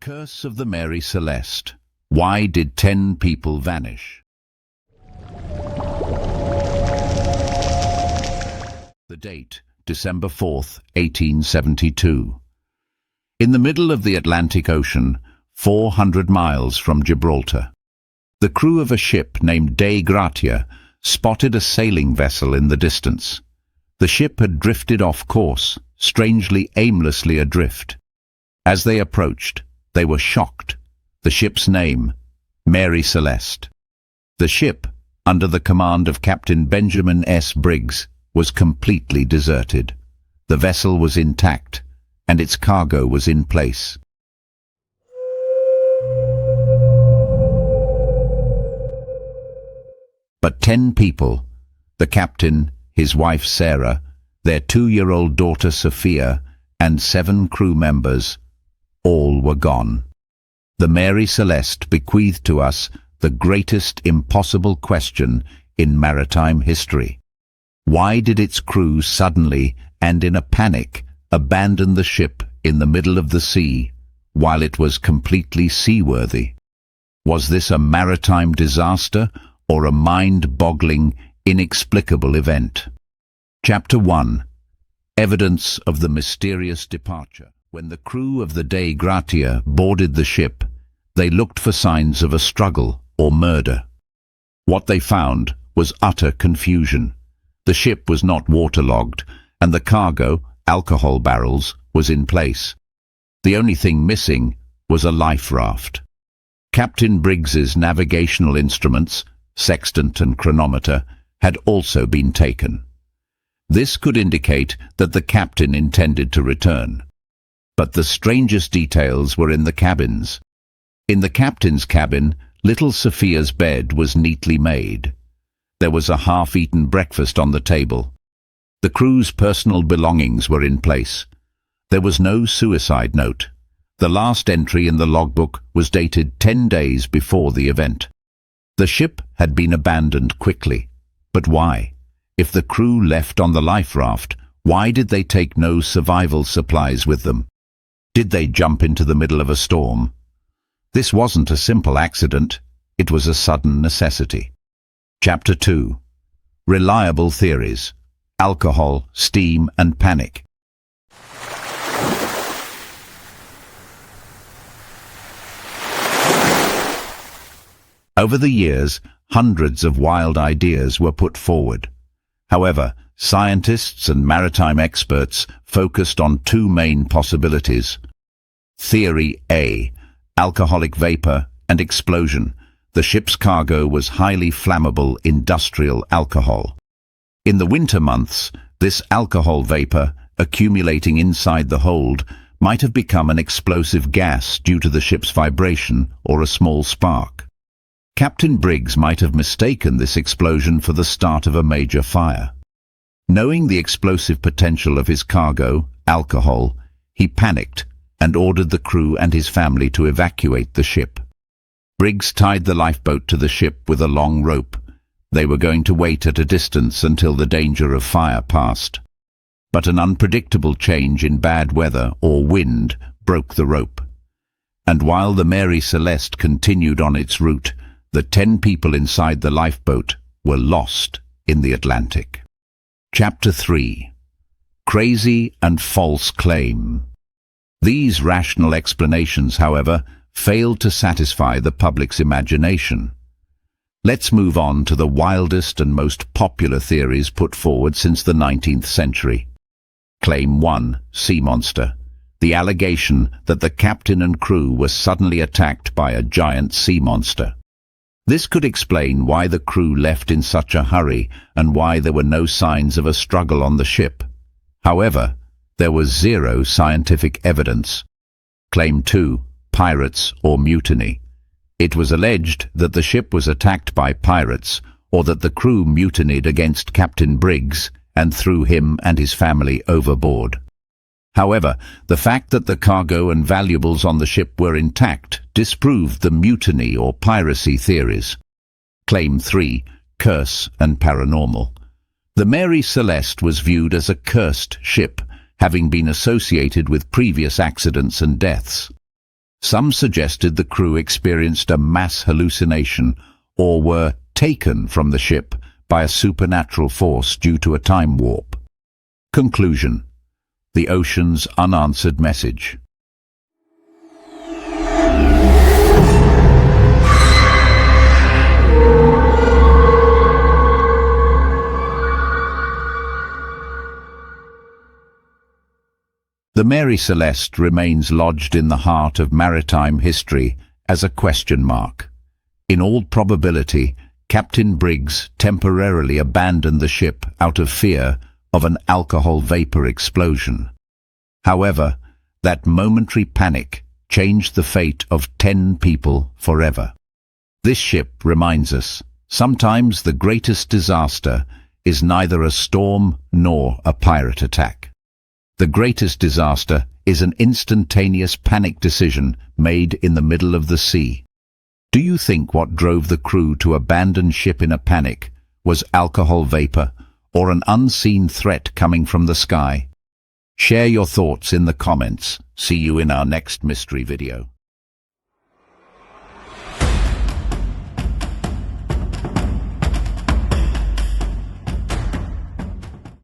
Curse of the Mary Celeste. Why did 10 people vanish? The date, December 4th, 1872. In the middle of the Atlantic Ocean, 400 miles from Gibraltar, the crew of a ship named Dei Gratia spotted a sailing vessel in the distance. The ship had drifted off course, strangely aimlessly adrift. As they approached, they were shocked. The ship's name, Mary Celeste. The ship, under the command of Captain Benjamin S. Briggs, was completely deserted. The vessel was intact, and its cargo was in place. But 10 people, the captain, his wife Sarah, their 2-year-old daughter Sophia, and 7 crew members, all were gone. The Mary Celeste bequeathed to us the greatest impossible question in maritime history. Why did its crew suddenly and in a panic abandon the ship in the middle of the sea while it was completely seaworthy? Was this a maritime disaster or a mind-boggling, inexplicable event? Chapter 1. Evidence of the mysterious departure. When the crew of the Dei Gratia boarded the ship, they looked for signs of a struggle or murder. What they found was utter confusion. The ship was not waterlogged, and the cargo, alcohol barrels, was in place. The only thing missing was a life raft. Captain Briggs's navigational instruments, sextant and chronometer, had also been taken. This could indicate that the captain intended to return. But the strangest details were in the cabins. In the captain's cabin, little Sophia's bed was neatly made. There was a half-eaten breakfast on the table. The crew's personal belongings were in place. There was no suicide note. The last entry in the logbook was dated 10 days before the event. The ship had been abandoned quickly. But why? If the crew left on the life raft, why did they take no survival supplies with them? Did they jump into the middle of a storm? This wasn't a simple accident. It was a sudden necessity. Chapter 2. Reliable theories. Alcohol, steam, and panic. Over the years, hundreds of wild ideas were put forward. However, scientists and maritime experts focused on 2 main possibilities. Theory A: alcoholic vapor and explosion. The ship's cargo was highly flammable industrial alcohol. In the winter months, this alcohol vapor, accumulating inside the hold, might have become an explosive gas due to the ship's vibration or a small spark. Captain Briggs might have mistaken this explosion for the start of a major fire. Knowing the explosive potential of his cargo, alcohol, he panicked and ordered the crew and his family to evacuate the ship. Briggs tied the lifeboat to the ship with a long rope. They were going to wait at a distance until the danger of fire passed. But an unpredictable change in bad weather or wind broke the rope. And while the Mary Celeste continued on its route, the 10 people inside the lifeboat were lost in the Atlantic. Chapter 3. Crazy and false claim. These rational explanations, however, failed to satisfy the public's imagination. Let's move on to the wildest and most popular theories put forward since the 19th century. Claim 1. Sea monster. The allegation that the captain and crew were suddenly attacked by a giant sea monster. This could explain why the crew left in such a hurry and why there were no signs of a struggle on the ship. However, there was 0 scientific evidence. Claim 2. Pirates or mutiny. It was alleged that the ship was attacked by pirates or that the crew mutinied against Captain Briggs and threw him and his family overboard. However, the fact that the cargo and valuables on the ship were intact disproved the mutiny or piracy theories. Claim 3. Curse and paranormal. The Mary Celeste was viewed as a cursed ship, having been associated with previous accidents and deaths. Some suggested the crew experienced a mass hallucination or were taken from the ship by a supernatural force due to a time warp. Conclusion: the ocean's unanswered message. The Mary Celeste remains lodged in the heart of maritime history as a question mark. In all probability, Captain Briggs temporarily abandoned the ship out of fear of an alcohol vapor explosion. However, that momentary panic changed the fate of 10 people forever. This ship reminds us, sometimes the greatest disaster is neither a storm nor a pirate attack. The greatest disaster is an instantaneous panic decision made in the middle of the sea. Do you think what drove the crew to abandon ship in a panic was alcohol vapor or an unseen threat coming from the sky? Share your thoughts in the comments. See you in our next mystery video.